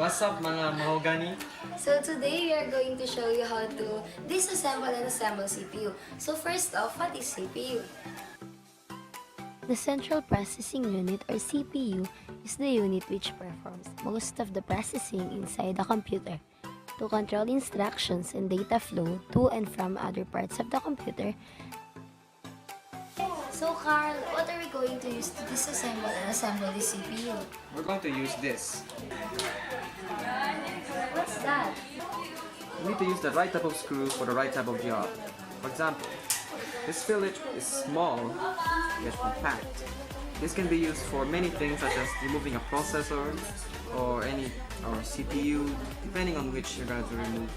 What's up mga mahogany? So today we are going to show you how to disassemble and assemble CPU. So first off, what is CPU? The Central Processing Unit or CPU is the unit which performs most of the processing inside the computer to control instructions and data flow to and from other parts of the computer. So Carl, what are we going to use to disassemble and assemble the CPU? We're going to use this. What's that? We need to use the right type of screw for the right type of job. For example, this fillet is small yet compact. This can be used for many things such as removing a processor or CPU, depending on which you're going to remove.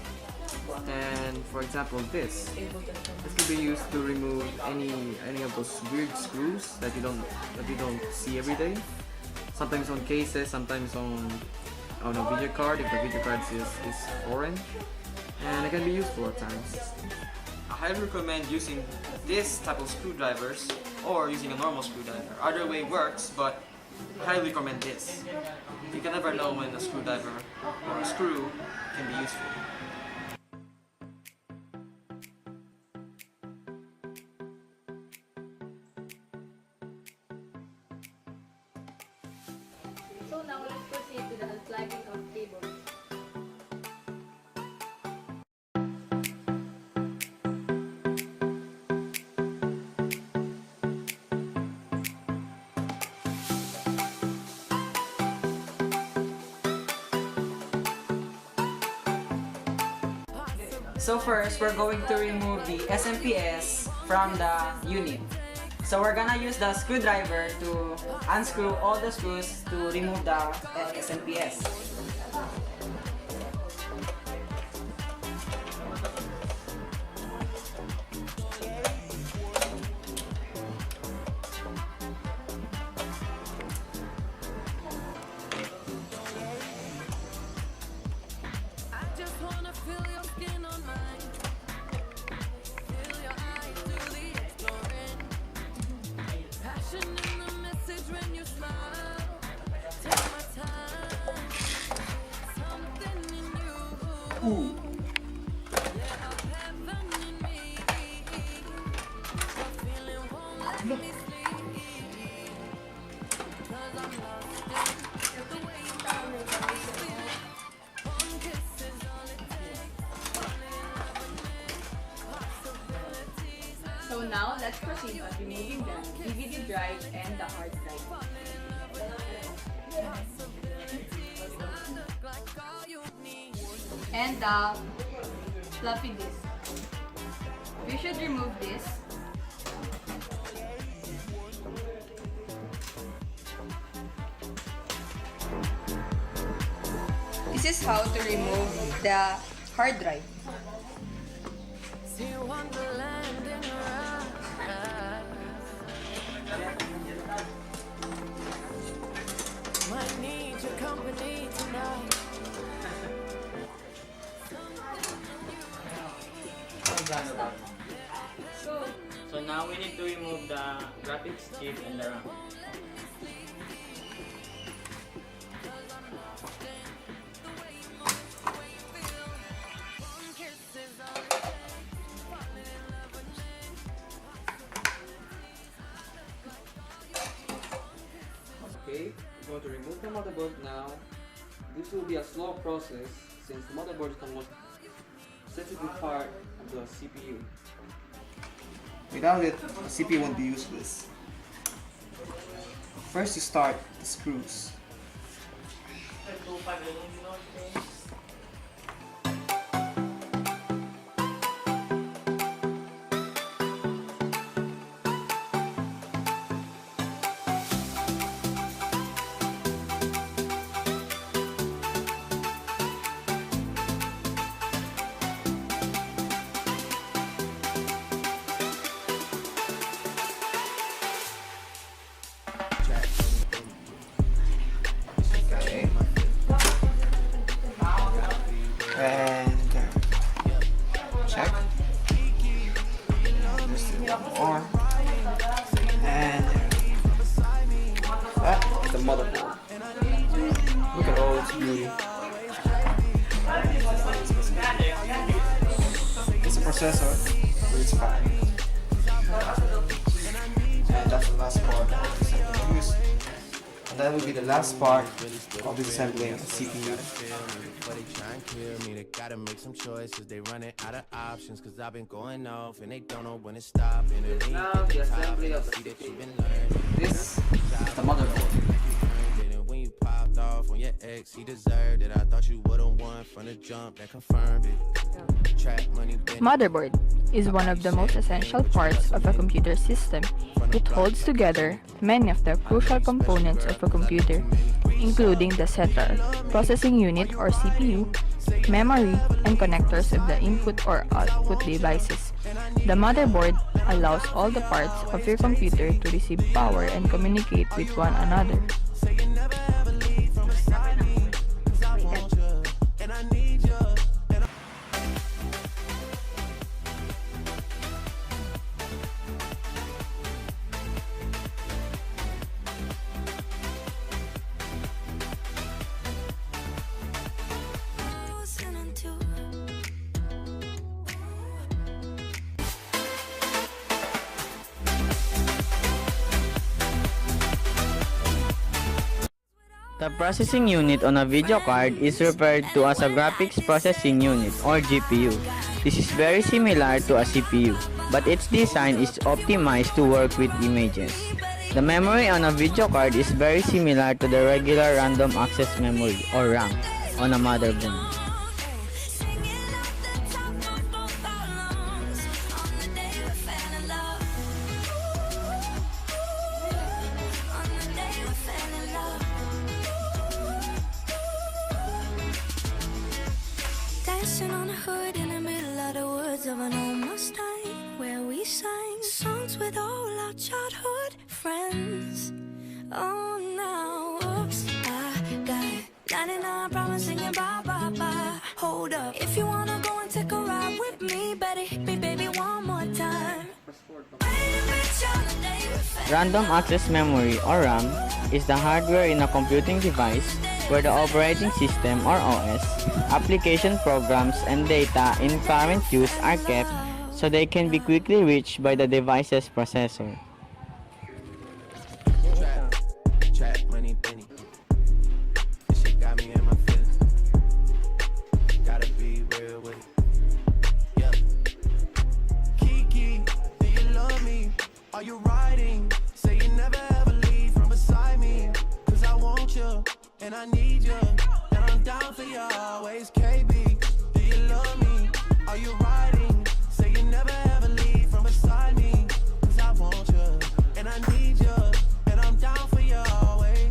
And for example, this can be used to remove any of those weird screws that you don't see every day. Sometimes on cases, sometimes on a video card if the video card is foreign, and it can be useful at times. I highly recommend using this type of screwdrivers or using a normal screwdriver. Either way works, but I highly recommend this. You can never know when a screwdriver or a screw can be useful. So now let's proceed to the unplugging of cables. So first, we're going to remove the SMPS from the unit. So we're gonna use the screwdriver to unscrew all the screws to remove the SMPS. Ooh. So now let's proceed on removing the DVD drive and the hard drive. And the floppy disk. We should remove this. This is how to remove the hard drive. So now we need to remove the graphics chip and the RAM. Okay, we're going to remove the motherboard now. This will be a slow process since the motherboard is the most sensitive part of the CPU. Without it, the CPU won't be useless. First, you start the screws. Okay. processor, so it's fine. And that's the last part of this use. And that will be the last part of disassembling the CPU. But they try and kill me, they gotta make some choices. They running out of options, cause I've been going off and they don't know when to stop. And it ain't Now the assembly of the CPU. This is the motherboard. And when you popped off on your ex, he deserved it. I thought you would've won from the jump that confirmed it. Trap money, Motherboard is one of the most essential parts of a computer system. It holds together many of the crucial components of a computer, including the central processing unit or CPU, memory, and connectors of the input or output devices. The motherboard allows all the parts of your computer to receive power and communicate with one another. The processing unit on a video card is referred to as a graphics processing unit or GPU. This is very similar to a CPU, but its design is optimized to work with images. The memory on a video card is very similar to the regular random access memory or RAM on a motherboard. Dancing on a hood in the middle of the woods of an old Mustang, where we sang songs with all our childhood friends. Oh, now, oops, I got 99 problems singing bye, bye, bye. Hold up, if you wanna go and take a ride with me, better hit me, baby, one more time. Random access memory or RAM is the hardware in a computing device where the operating system or OS, application programs, and data in current use are kept so they can be quickly reached by the device's processor. trap money, Benny. This shit got me in my feelings. Gotta be real with it. Yeah. Kiki, do you love me? Are you riding? Say you never ever leave from beside me. Cause I want you, and I need you, and I'm down for you always, KB. Do you love me? Are you riding? Say you never ever leave from beside me. Cause I want you, and I need you, and I'm down for you always.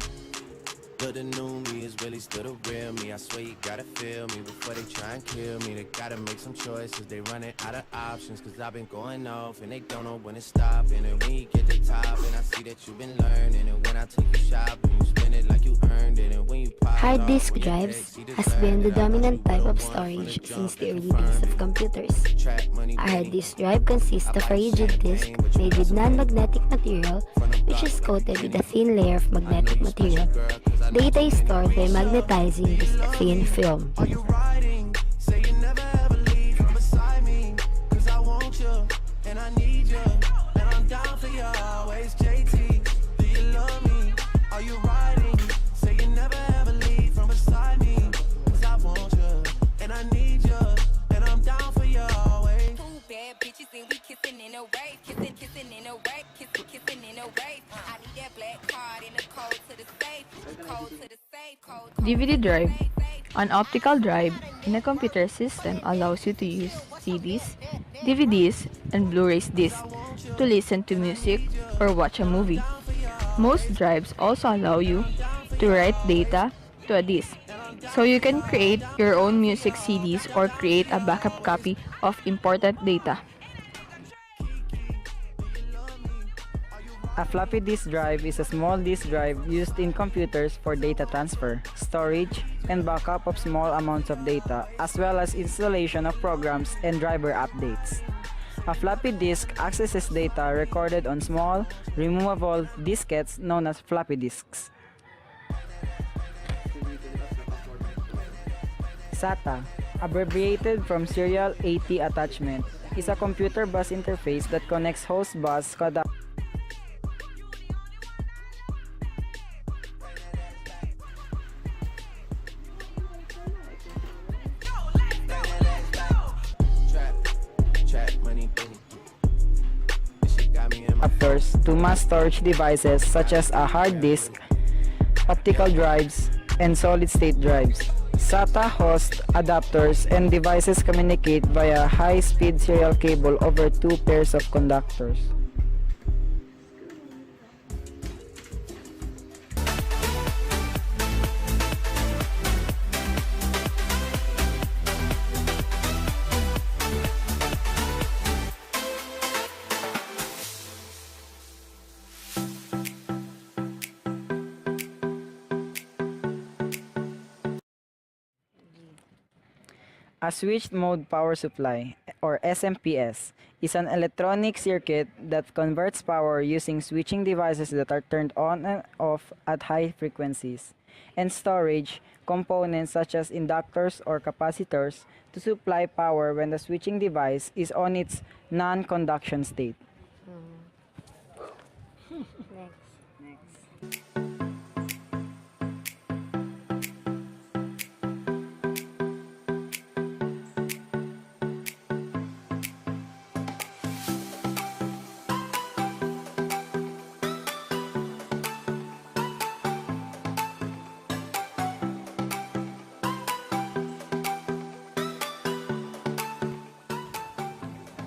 But the new me is really still the real me. I swear you gotta feel me before they try and kill me. They gotta make some choices, they running out of options. Cause I've been going off and they don't know when to stop. And then when you get to top, and I see that you've been learning. And when I take you shopping, you spend it like you earned it. And when you pop Hard off, disk when you drives text, you has deserve been the it. I thought dominant you type would've of won from storage the since jump the that early days confirmed of it. computers. Trap money, A hard Benny. disk drive consists of a rigid disk made with non-magnetic material, which is coated with a thin layer of magnetic material. Data is stored by magnetizing this thin film. Are you riding? Say you never ever leave from beside me. Cause I want you, and I need you, and I'm down for you always, JT. Do you love me? Are you riding? Say you never ever leave from beside me. Cause I want you, and I need you, and I'm down for you always. Two bad bitches and we kissing in a wave, kissing in a wave, kissing in a wave. I need that black card in the code to the safe, code to the safe, code. DVD drive. An optical drive in a computer system allows you to use CDs, DVDs, and Blu-ray discs to listen to music or watch a movie. Most drives also allow you to write data to a disk, so you can create your own music CDs or create a backup copy of important data. A floppy disk drive is a small disk drive used in computers for data transfer, storage, and backup of small amounts of data, as well as installation of programs and driver updates. A floppy disk accesses data recorded on small, removable diskettes known as floppy disks. SATA, abbreviated from Serial AT Attachment, is a computer bus interface that connects host bus, adapters to mass storage devices such as a hard disk, optical drives, and solid-state drives. SATA host adapters and devices communicate via high-speed serial cable over two pairs of conductors. A switched mode power supply, or SMPS, is an electronic circuit that converts power using switching devices that are turned on and off at high frequencies, and storage components such as inductors or capacitors to supply power when the switching device is on its non-conduction state.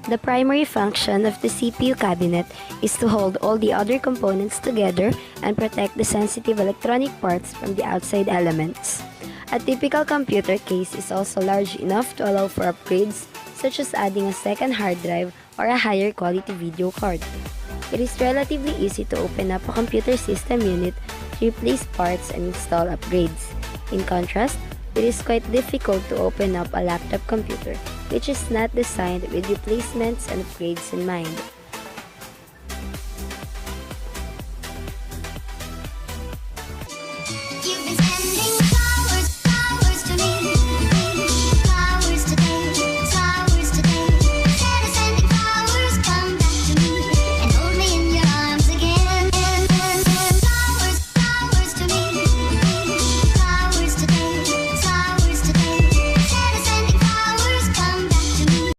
The primary function of the CPU cabinet is to hold all the other components together and protect the sensitive electronic parts from the outside elements. A typical computer case is also large enough to allow for upgrades, such as adding a second hard drive or a higher quality video card. It is relatively easy to open up a computer system unit, replace parts, and install upgrades. In contrast, it is quite difficult to open up a laptop computer, which is not designed with replacements and upgrades in mind.